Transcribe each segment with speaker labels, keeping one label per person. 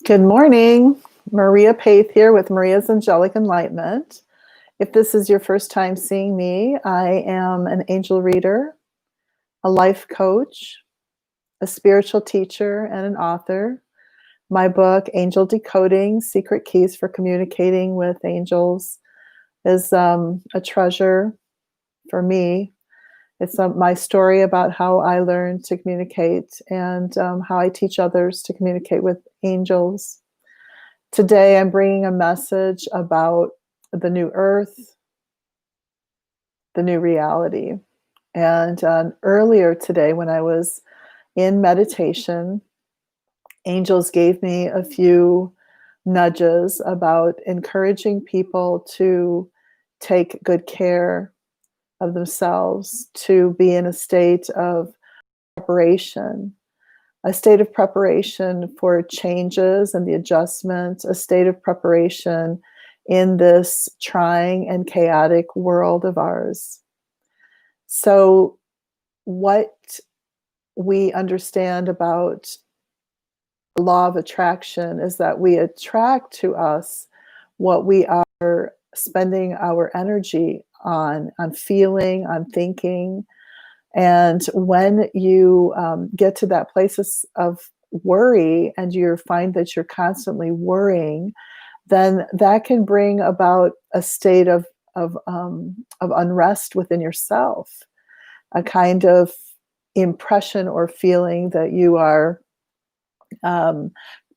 Speaker 1: Good morning. Maria Paith here with Maria's Angelic Enlightenment. If this is your first time seeing me, I am an angel reader, a life coach, a spiritual teacher, and an author. My book, Angel Decoding: Secret Keys for Communicating with Angels, is a treasure for me. It's my story about how I learned to communicate and how I teach others to communicate with angels. Today, I'm bringing a message about the new earth, the new reality. And earlier today, when I was in meditation, angels gave me a few nudges about encouraging people to take good care of themselves, to be in a state of preparation, a state of preparation for changes and the adjustment, a state of preparation in this trying and chaotic world of ours. So, what we understand about law of attraction is that we attract to us what we are spending our energy on feeling, on thinking. And when you get to that place of worry and you find that you're constantly worrying, then that can bring about a state of unrest within yourself, a kind of impression or feeling that you are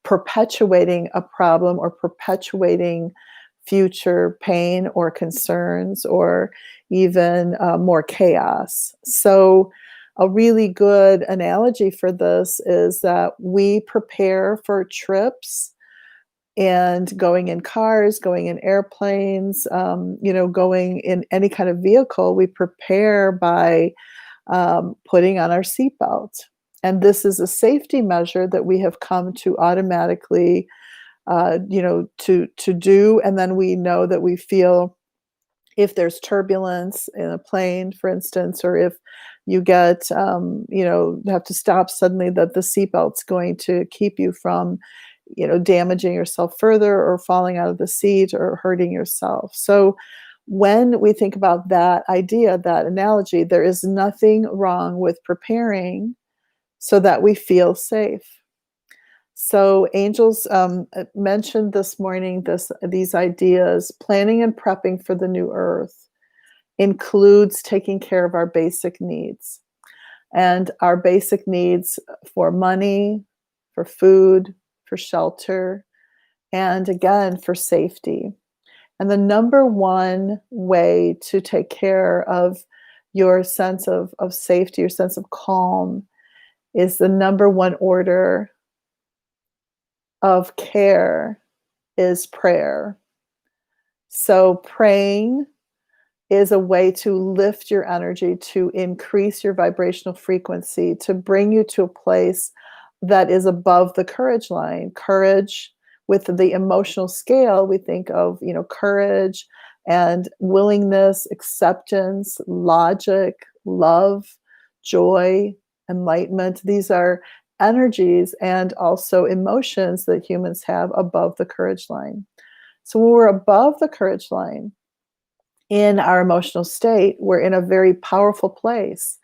Speaker 1: perpetuating a problem or perpetuating future pain or concerns or even more chaos. So, a really good analogy for this is that we prepare for trips and going in cars, going in airplanes, going in any kind of vehicle. We prepare by putting on our seatbelt. And this is a safety measure that we have come to automatically to do. And then we know that we feel if there's turbulence in a plane, for instance, or if you get, have to stop suddenly, that the seatbelt's going to keep you from, damaging yourself further or falling out of the seat or hurting yourself. So when we think about that idea, that analogy, there is nothing wrong with preparing so that we feel safe. So angels mentioned this morning these ideas. Planning and prepping for the new earth includes taking care of our basic needs. And our basic needs for money, for food, for shelter, and again, for safety. And the number one way to take care of your sense of safety, your sense of calm, is the number one order of care is prayer. So praying is a way to lift your energy, to increase your vibrational frequency, to bring you to a place that is above the courage line. Courage, with the emotional scale, we think of, courage and willingness, acceptance, logic, love, joy, enlightenment. These are energies and also emotions that humans have above the courage line. So when we're above the courage line in our emotional state, we're in a very powerful place.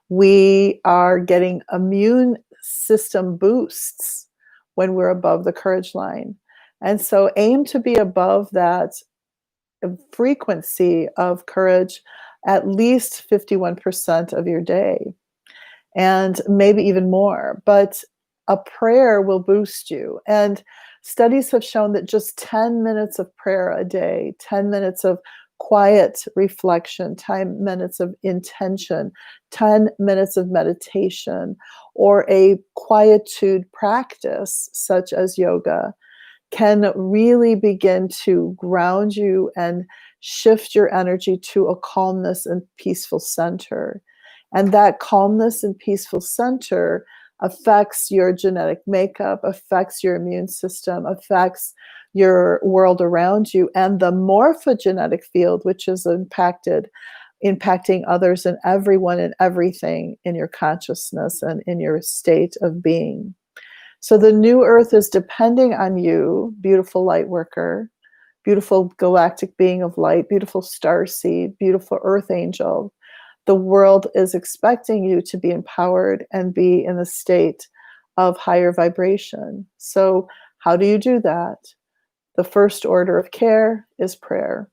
Speaker 1: We are getting immune system boosts when we're above the courage line. And so aim to be above that frequency of courage at least 51% of your day, and maybe even more. But a prayer will boost you. And studies have shown that just 10 minutes of prayer a day, 10 minutes of quiet reflection, 10 minutes of intention, 10 minutes of meditation, or a quietude practice such as yoga can really begin to ground you and shift your energy to a calmness and peaceful center. And that calmness and peaceful center affects your genetic makeup, affects your immune system, affects your world around you, and the morphogenetic field, which is impacting others and everyone and everything in your consciousness and in your state of being. So the new earth is depending on you, beautiful light worker, beautiful galactic being of light, beautiful star seed, beautiful earth angel. The world is expecting you to be empowered and be in a state of higher vibration. So, how do you do that? The first order of care is prayer.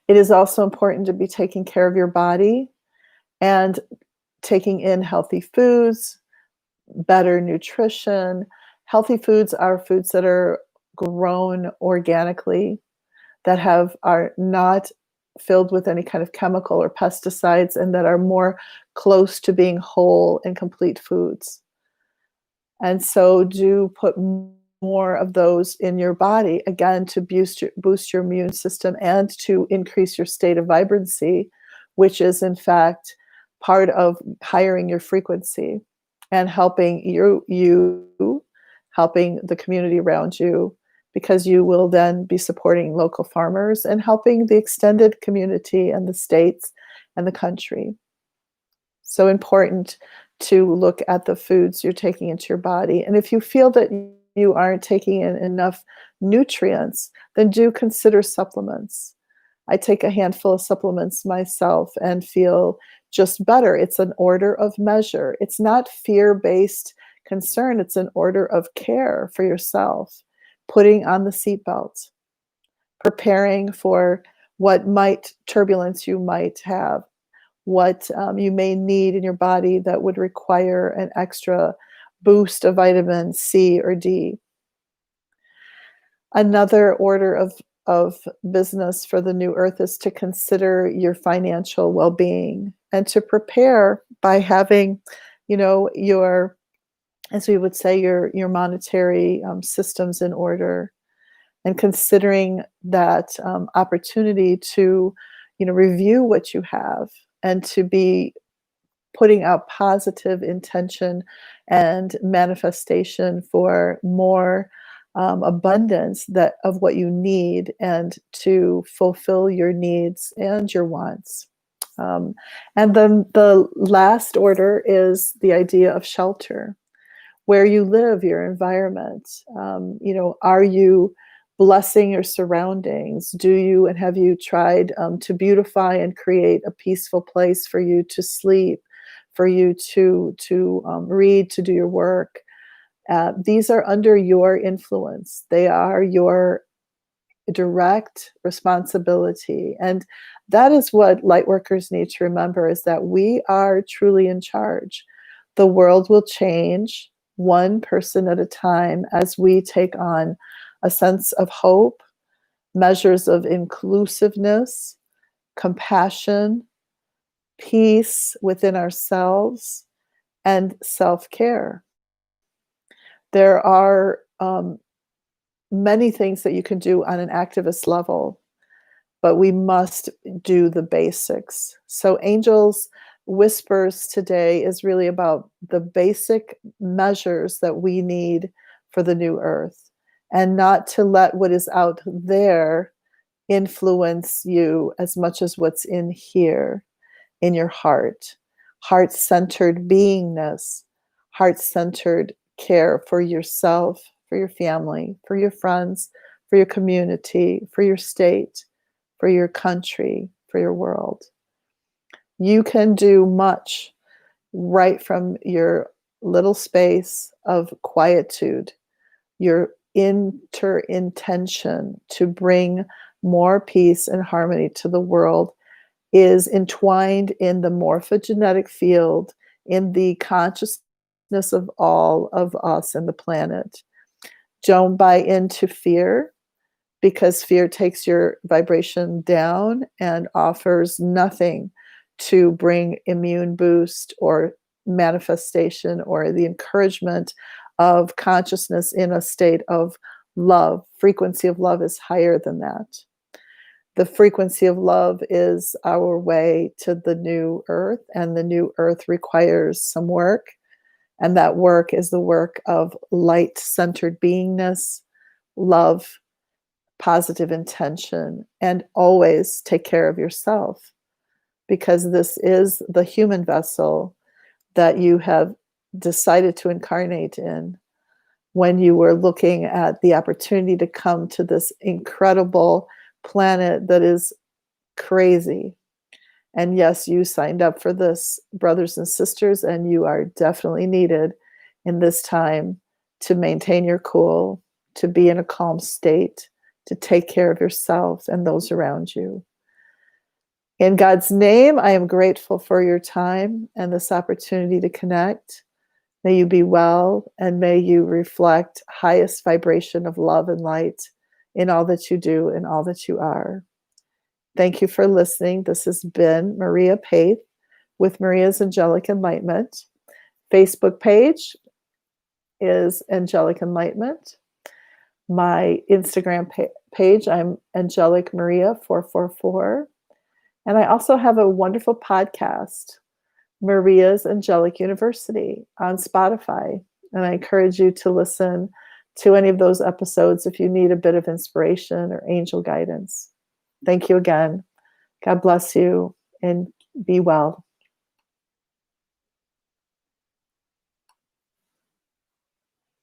Speaker 1: It is also important to be taking care of your body and taking in healthy foods, better nutrition. Healthy foods are foods that are grown organically, that are not filled with any kind of chemical or pesticides, and that are more close to being whole and complete foods. And so do put more of those in your body, again, to boost your immune system and to increase your state of vibrancy, which is in fact part of hiring your frequency and helping helping the community around you, because you will then be supporting local farmers and helping the extended community and the states and the country. So important to look at the foods you're taking into your body. And if you feel that you aren't taking in enough nutrients, then do consider supplements. I take a handful of supplements myself and feel just better. It's an order of measure. It's not fear-based concern, it's an order of care for yourself. Putting on the seatbelt, preparing for what might turbulence you might have, what you may need in your body that would require an extra boost of vitamin C or D. Another order of business for the new earth is to consider your financial well-being and to prepare by having, your, as we would say, your monetary systems in order, and considering that opportunity to, review what you have and to be putting out positive intention and manifestation for more abundance that of what you need and to fulfill your needs and your wants. Um, and then the last order is the idea of shelter, where you live, your environment. Are you blessing your surroundings? Do you and have you tried to beautify and create a peaceful place for you to sleep, for you to read, to do your work? These are under your influence. They are your direct responsibility. And that is what light workers need to remember, is that we are truly in charge. The world will change one person at a time as we take on a sense of hope, measures of inclusiveness, compassion, peace within ourselves, and self-care. There are many things that you can do on an activist level, but we must do the basics. So Angels Whispers today is really about the basic measures that we need for the new earth, and not to let what is out there influence you as much as what's in here, in your heart. Heart-centered beingness, heart-centered care for yourself, for your family, for your friends, for your community, for your state, for your country, for your world. You can do much right from your little space of quietude, your intention to bring more peace and harmony to the world is entwined in the morphogenetic field, in the consciousness of all of us and the planet. Don't buy into fear, because fear takes your vibration down and offers nothing to bring immune boost or manifestation or the encouragement of consciousness in a state of love. Frequency of love is higher than that. The frequency of love is our way to the new earth, and the new earth requires some work. And that work is the work of light-centered beingness, love, positive intention, and always take care of yourself, because this is the human vessel that you have decided to incarnate in, when you were looking at the opportunity to come to this incredible planet that is crazy. And yes, you signed up for this, brothers and sisters, and you are definitely needed in this time to maintain your cool, to be in a calm state, to take care of yourself and those around you. In God's name, I am grateful for your time and this opportunity to connect. May you be well, and may you reflect highest vibration of love and light in all that you do and all that you are. Thank you for listening. This has been Maria Paith with Maria's Angelic Enlightenment. Facebook page is Angelic Enlightenment. My Instagram page, I'm Angelic Maria 444. And I also have a wonderful podcast, Maria's Angelic University, on Spotify. And I encourage you to listen to any of those episodes if you need a bit of inspiration or angel guidance. Thank you again. God bless you and be well.